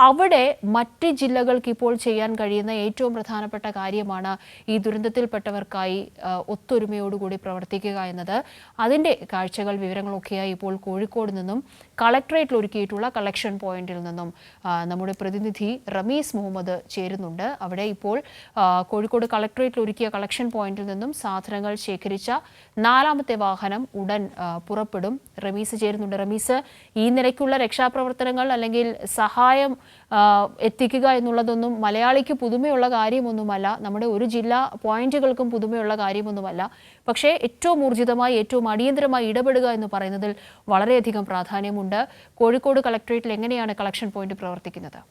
അവിടെ മറ്റ് ജില്ലകൾക്ക് ഇപ്പോൾ ചെയ്യാൻ കഴിയുന്ന ഏറ്റവും പ്രധാനപ്പെട്ട കാര്യമാണ് ഈ ദുരന്തത്തിൽപ്പെട്ടവർക്കായി ഒത്തൊരുമയോടുകൂടി പ്രവർത്തിക്കുക എന്നത്. അതിൻ്റെ കാഴ്ചകൾ വിവരങ്ങളൊക്കെയായി ഇപ്പോൾ കോഴിക്കോട് നിന്നും കളക്ടറേറ്റിൽ ഒരുക്കിയിട്ടുള്ള കളക്ഷൻ പോയിന്റിൽ നിന്നും നമ്മുടെ പ്രതിനിധി റമീസ് മുഹമ്മദ് ചേരുന്നുണ്ട്. അവിടെ ഇപ്പോൾ കോഴിക്കോട് കളക്ടറേറ്റിൽ ഒരുക്കിയ കളക്ഷൻ പോയിന്റിൽ നിന്നും സാധനങ്ങൾ ശേഖരിച്ച 4ാമത്തെ വാഹനം ഉടൻ പുറപ്പെടും. റമീസ് ചേരുന്നുണ്ട്. റമീസ്, ഈ നിലയ്ക്കുള്ള രക്ഷാപ്രവർത്തനങ്ങൾ അല്ലെങ്കിൽ സഹായം എത്തിക്കുക എന്നുള്ളതൊന്നും മലയാളിക്ക് പുതുമയുള്ള കാര്യമൊന്നുമല്ല, നമ്മുടെ ഒരു ജില്ലാ പോയിന്റുകൾക്കും പുതുമയുള്ള കാര്യമൊന്നുമല്ല. പക്ഷേ ഏറ്റവും ഊർജിതമായി ഏറ്റവും അടിയന്തരമായി ഇടപെടുക എന്ന് പറയുന്നതിൽ വളരെയധികം പ്രാധാന്യമുണ്ട്. കോഴിക്കോട് കളക്ടറേറ്റിൽ എങ്ങനെയാണ് കളക്ഷൻ പോയിന്റ് പ്രവർത്തിക്കുന്നത്?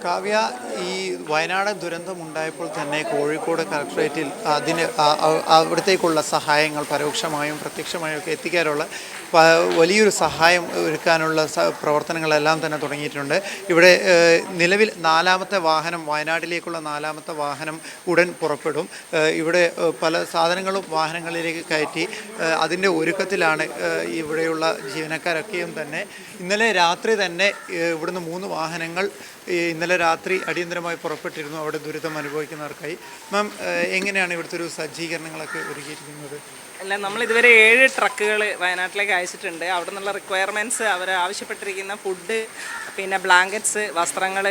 കാവ്യ, ഈ വയനാട് ദുരന്തമുണ്ടായപ്പോൾ തന്നെ കോഴിക്കോട് കളക്ടറേറ്റിൽ അവിടത്തേക്കുള്ള സഹായങ്ങൾ പരോക്ഷമായും പ്രത്യക്ഷമായും ഒക്കെ എത്തിക്കാനുള്ള വലിയൊരു സഹായം ഒരുക്കാനുള്ള പ്രവർത്തനങ്ങളെല്ലാം തന്നെ തുടങ്ങിയിട്ടുണ്ട്. ഇവിടെ നിലവിൽ 4ാമത്തെ വാഹനം, വയനാട്ടിലേക്കുള്ള 4ാമത്തെ വാഹനം ഉടൻ പുറപ്പെടും. ഇവിടെ പല സാധനങ്ങളും വാഹനങ്ങളിലേക്ക് കയറ്റി അതിൻ്റെ ഒരുക്കത്തിലാണ് ഇവിടെയുള്ള ജീവനക്കാരൊക്കെയും തന്നെ. ഇന്നലെ രാത്രി തന്നെ ഇവിടുന്ന് 3 വാഹനങ്ങൾ ഇന്നലെ രാത്രി അടിയന്തരമായി പുറപ്പെട്ടിരുന്നു അവിടെ ദുരിതം അനുഭവിക്കുന്നവർക്കായി. മാം, എങ്ങനെയാണ് ഇവിടുത്തെ ഒരു സജ്ജീകരണങ്ങളൊക്കെ ഒരുക്കിയിരിക്കുന്നത്? അല്ല, നമ്മൾ ഇതുവരെ 7 ട്രക്കുകൾ വയനാട്ടിലേക്ക് അയച്ചിട്ടുണ്ട്. അവിടെ നിന്നുള്ള റിക്വയർമെൻറ്റ്സ്, അവർ ആവശ്യപ്പെട്ടിരിക്കുന്ന ഫുഡ്, പിന്നെ ബ്ലാങ്കറ്റ്സ്, വസ്ത്രങ്ങൾ,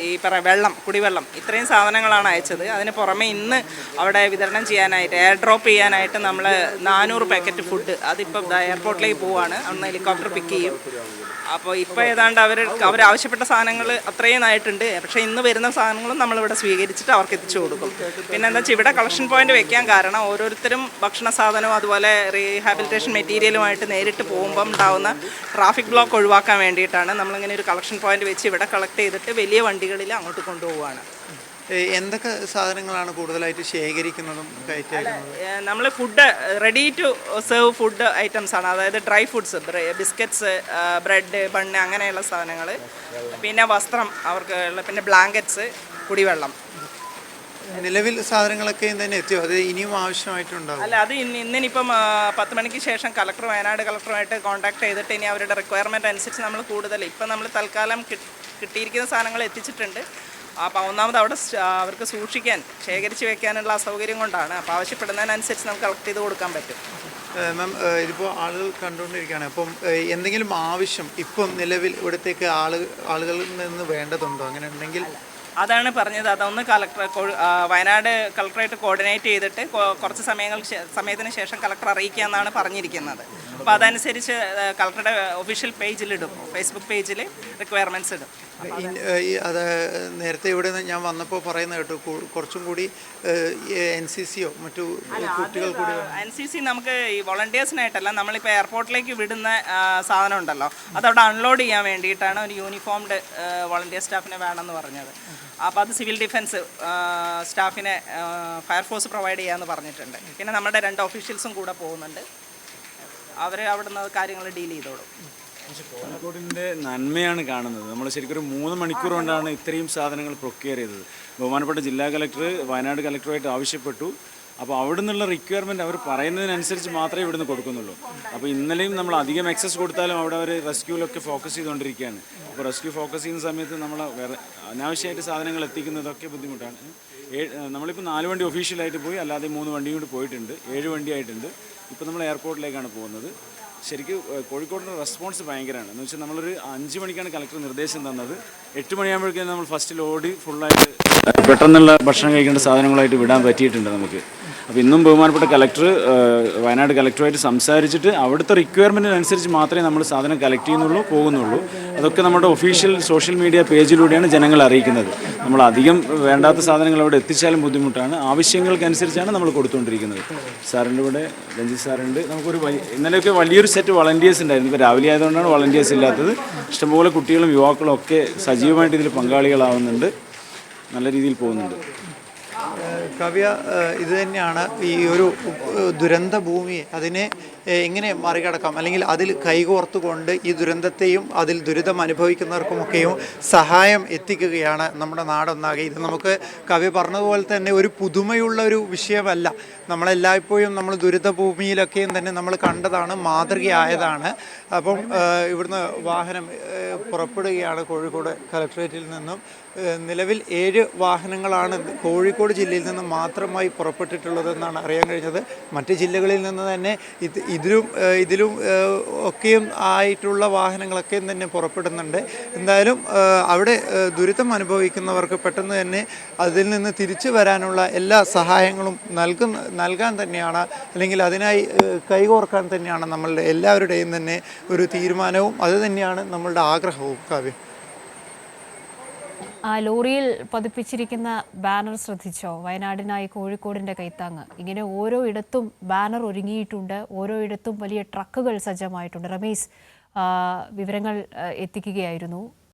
ഈ വെള്ളം, കുടിവെള്ളം, ഇത്രയും സാധനങ്ങളാണ് അയച്ചത്. അതിന് പുറമെ ഇന്ന് അവിടെ വിതരണം ചെയ്യാനായിട്ട്, എയർ ഡ്രോപ്പ് ചെയ്യാനായിട്ട് നമ്മൾ 400 പാക്കറ്റ് ഫുഡ് അതിപ്പോൾ എയർപോർട്ടിലേക്ക് പോവുകയാണ്. അന്ന് ഹെലികോപ്റ്റർ പിക്ക് ചെയ്യും. അപ്പോൾ ഇപ്പോൾ ഏതാണ്ട് അവർ ആവശ്യപ്പെട്ട സാധനങ്ങൾ അത്രയും ആയിട്ടുണ്ട്. പക്ഷേ ഇന്ന് വരുന്ന സാധനങ്ങളും നമ്മളിവിടെ സ്വീകരിച്ചിട്ട് അവർക്ക് എത്തിച്ചു കൊടുക്കും. പിന്നെ എന്താ വെച്ചാൽ ഇവിടെ കളക്ഷൻ പോയിന്റ് വെക്കാൻ കാരണം ഓരോരുത്തരും ഭക്ഷണ സാധനവും അതുപോലെ റീഹാബിലിറ്റേഷൻ മെറ്റീരിയലുമായിട്ട് നേരിട്ട് പോകുമ്പം ഉണ്ടാകുന്ന ട്രാഫിക് ബ്ലോക്ക് ഒഴിവാക്കാൻ വേണ്ടിയിട്ടാണ് നമ്മളിങ്ങനെ ഒരു കളക്ഷൻ പോയിന്റ് വെച്ച് ഇവിടെ കളക്ട് ചെയ്തിട്ട് വലിയ വണ്ടികളിൽ അങ്ങോട്ട് കൊണ്ടുപോവുകയാണ്. എന്തൊക്കെ സാധനങ്ങളാണ് കൂടുതലായിട്ട് ശേഖരിക്കുന്നതും നമ്മൾ food, ready to serve food items ആണ്. അതായത് dry foods, biscuits, bread, bun, അങ്ങനെയുള്ള സാധനങ്ങൾ. പിന്നെ വസ്ത്രം അവർക്ക്, പിന്നെ ബ്ലാങ്കറ്റ്സ്, കുടിവെള്ളം. നിലവിൽ സാധനങ്ങളൊക്കെ തന്നെ എത്തിയോ? അത് ഇനിയും ആവശ്യമായിട്ടുണ്ടാവും? അല്ല, അത് ഇന്നിപ്പം 10 മണിക്ക് ശേഷം വയനാട് കളക്ടറുമായിട്ട് കോൺടാക്ട് ചെയ്തിട്ട് ഇനി അവരുടെ റിക്വയർമെൻറ്റ് അനുസരിച്ച് നമ്മൾ കൂടുതൽ, ഇപ്പം നമ്മൾ തൽക്കാലം കിട്ടിയിരിക്കുന്ന സാധനങ്ങൾ എത്തിച്ചിട്ടുണ്ട്. അപ്പോൾ ഒന്നാമത് അവിടെ അവർക്ക് സൂക്ഷിക്കാൻ, ശേഖരിച്ച് വെക്കാനുള്ള അസൗകര്യം കൊണ്ടാണ്. അപ്പോൾ ആവശ്യപ്പെടുന്നതിനനുസരിച്ച് നമുക്ക് കളക്ട് ചെയ്ത് കൊടുക്കാൻ പറ്റും. മാം, ഇതിപ്പോൾ ആളുകൾ കണ്ടുകൊണ്ടിരിക്കുകയാണ്. അപ്പം എന്തെങ്കിലും ആവശ്യം ഇപ്പം നിലവിൽ ഇവിടത്തേക്ക് ആളുകളിൽ നിന്ന് വേണ്ടതുണ്ടോ? അങ്ങനെ ഉണ്ടെങ്കിൽ അതാണ് പറഞ്ഞത്. അതൊന്ന് വയനാട് കളക്ടറേറ്റ് കോർഡിനേറ്റ് ചെയ്തിട്ട് കുറച്ച് സമയത്തിന് ശേഷം കളക്ടർ അറിയിക്കുക എന്നാണ് പറഞ്ഞിരിക്കുന്നത്. അപ്പോൾ അതനുസരിച്ച് കളക്ടറുടെ ഒഫീഷ്യൽ പേജിലിടും, ഫേസ്ബുക്ക് പേജിൽ റിക്വയർമെൻറ്റ്സ് ഇടും. അത് നേരത്തെ ഇവിടെ ഞാൻ വന്നപ്പോൾ പറയുന്നത് കേട്ടു, കുറച്ചും കൂടി NCCയോ മറ്റു കുട്ടികൾ കൂടി. NCC നമുക്ക് ഈ വോളണ്ടിയേഴ്സിനായിട്ടല്ല, നമ്മളിപ്പോൾ എയർപോർട്ടിലേക്ക് വിടുന്ന സാധനം ഉണ്ടല്ലോ, അതവിടെ അൺലോഡ് ചെയ്യാൻ വേണ്ടിയിട്ടാണ് ഒരു യൂണിഫോംഡ് വോളണ്ടിയർ സ്റ്റാഫിനെ വേണമെന്ന് പറഞ്ഞത്. അപ്പോൾ അത് സിവിൽ ഡിഫൻസ് സ്റ്റാഫിനെ ഫയർഫോഴ്സ് പ്രൊവൈഡ് ചെയ്യാമെന്ന് പറഞ്ഞിട്ടുണ്ട്. പിന്നെ നമ്മുടെ 2 ഒഫീഷ്യൽസും കൂടെ പോകുന്നുണ്ട്. അവർ അവിടുന്ന് കാര്യങ്ങൾ ഡീൽ ചെയ്തോളും. കോഴിക്കോടിൻ്റെ നന്മയാണ് കാണുന്നത്. നമ്മൾ ശരിക്കും ഒരു 3 മണിക്കൂർ കൊണ്ടാണ് ഇത്രയും സാധനങ്ങൾ പ്രൊക്യൂർ ചെയ്തത്. ബഹുമാനപ്പെട്ട ജില്ലാ കളക്ടർ വയനാട് കളക്ടറുമായിട്ട് ആവശ്യപ്പെട്ടു. അപ്പോൾ അവിടെ നിന്നുള്ള റിക്വയർമെൻറ്റ് അവർ പറയുന്നതിനനുസരിച്ച് മാത്രമേ ഇവിടുന്ന് കൊടുക്കുന്നുള്ളൂ. അപ്പോൾ ഇന്നലെയും നമ്മൾ അധികം എക്സസ് കൊടുത്താലും അവിടെ അവർ റെസ്ക്യൂവിലൊക്കെ ഫോക്കസ് ചെയ്തുകൊണ്ടിരിക്കുകയാണ്. അപ്പോൾ റെസ്ക്യൂ ഫോക്കസ് ചെയ്യുന്ന സമയത്ത് നമ്മൾ വേറെ അനാവശ്യമായിട്ട് സാധനങ്ങൾ എത്തിക്കുന്നതൊക്കെ ബുദ്ധിമുട്ടാണ്. നമ്മളിപ്പോൾ 4 വണ്ടി ഒഫീഷ്യലായിട്ട് പോയി, അല്ലാതെ 3 വണ്ടിയും കൂടി പോയിട്ടുണ്ട്. 7 വണ്ടിയായിട്ടുണ്ട്. ഇപ്പോൾ നമ്മൾ എയർപോർട്ടിലേക്കാണ് പോകുന്നത്. ശരിക്കും കോഴിക്കോടിൻ്റെ റെസ്പോൺസ് ഭയങ്കരമാണ്. എന്ന് വെച്ചാൽ നമ്മളൊരു 5 മണിക്കാണ് കളക്ടർ നിർദ്ദേശം തന്നത്. 8 മണിയാകുമ്പോഴേക്കും നമ്മൾ ഫസ്റ്റ് ലോഡ് ഫുള്ളായിട്ട് പെട്ടെന്നുള്ള ഭക്ഷണം കഴിക്കേണ്ട സാധനങ്ങളായിട്ട് വിടാൻ പറ്റിയിട്ടുണ്ട് നമുക്ക്. അപ്പോൾ ഇന്നും ബഹുമാനപ്പെട്ട കളക്ടർ വയനാട് കളക്ടറുമായിട്ട് സംസാരിച്ചിട്ട് അവിടുത്തെ റിക്വയർമെൻറ്റിനനുസരിച്ച് മാത്രമേ നമ്മൾ സാധനം കളക്ട് ചെയ്യുന്നുള്ളൂ, പോകുന്നുള്ളൂ. അതൊക്കെ നമ്മുടെ ഒഫീഷ്യൽ സോഷ്യൽ മീഡിയ പേജിലൂടെയാണ് ജനങ്ങളെ അറിയിക്കുന്നത്. നമ്മൾ അധികം വേണ്ടാത്ത സാധനങ്ങൾ അവിടെ എത്തിച്ചാലും ബുദ്ധിമുട്ടാണ്. ആവശ്യങ്ങൾക്കനുസരിച്ചാണ് നമ്മൾ കൊടുത്തുകൊണ്ടിരിക്കുന്നത്. സാറിൻ്റെ ഇവിടെ രഞ്ജിത്ത് സാറുണ്ട്. നമുക്കൊരു ഇന്നലെയൊക്കെ വലിയൊരു സെറ്റ് വളണ്ടിയേഴ്സ് ഉണ്ടായിരുന്നു. ഇപ്പോൾ രാവിലെ ആയതുകൊണ്ടാണ് വളണ്ടിയേഴ്സ് ഇല്ലാത്തത്. ഇഷ്ടംപോലെ കുട്ടികളും യുവാക്കളും ഒക്കെ സജീവമായിട്ട് ഇതിൽ പങ്കാളികളാവുന്നുണ്ട്. നല്ല രീതിയിൽ പോകുന്നുണ്ട്. കവ്യ, ഇത് തന്നെയാണ് ഈ ഒരു ദുരന്ത ഭൂമിയെ അതിനെ എങ്ങനെ മറികടക്കാം, അല്ലെങ്കിൽ അതിൽ കൈകോർത്തുകൊണ്ട് ഈ ദുരന്തത്തെയും അതിൽ ദുരിതം അനുഭവിക്കുന്നവർക്കുമൊക്കെയും സഹായം എത്തിക്കുകയാണ് നമ്മുടെ നാടൊന്നാകെ. ഇത് നമുക്ക് കവി പറഞ്ഞതുപോലെ തന്നെ ഒരു പുതുമയുള്ള ഒരു വിഷയമല്ല. നമ്മളെല്ലായ്പ്പോഴും നമ്മൾ ദുരിത ഭൂമിയിലൊക്കെയും തന്നെ നമ്മൾ കണ്ടതാണ്, മാതൃകയായതാണ്. അപ്പം ഇവിടുന്ന് വാഹനം പുറപ്പെടുകയാണ് കോഴിക്കോട് കളക്ട്രേറ്റിൽ നിന്നും. നിലവിൽ 7 വാഹനങ്ങളാണ് കോഴിക്കോട് ജില്ലയിൽ നിന്ന് മാത്രമായി പുറപ്പെട്ടിട്ടുള്ളതെന്നാണ് അറിയാൻ കഴിഞ്ഞത്. മറ്റ് ജില്ലകളിൽ നിന്ന് തന്നെ ഇതിലും ഒക്കെയും ആയിട്ടുള്ള വാഹനങ്ങളൊക്കെയും തന്നെ പുറപ്പെടുന്നുണ്ട്. എന്തായാലും അവിടെ ദുരിതം അനുഭവിക്കുന്നവർക്ക് പെട്ടെന്ന് തന്നെ അതിൽ നിന്ന് തിരിച്ചു വരാനുള്ള എല്ലാ സഹായങ്ങളും നൽകാൻ തന്നെയാണ്, അല്ലെങ്കിൽ അതിനായി കൈകോർക്കാൻ തന്നെയാണ് നമ്മളുടെ എല്ലാവരുടെയും തന്നെ ഒരു തീരുമാനവും. അത് തന്നെയാണ് നമ്മളുടെ ആഗ്രഹവും. കാവ്യ, ആ ലോറിയിൽ പതിപ്പിച്ചിരിക്കുന്ന ബാനർ ശ്രദ്ധിച്ചോ? വയനാടിനായി കോഴിക്കോടിൻ്റെ കൈത്താങ്ങ്. ഇങ്ങനെ ഓരോ ഇടത്തും ബാനർ ഒരുങ്ങിയിട്ടുണ്ട്, ഓരോ ഇടത്തും വലിയ ട്രക്കുകൾ സജ്ജമായിട്ടുണ്ട്. റമീസ് വിവരങ്ങൾ എത്തിക്കുകയായിരുന്നു.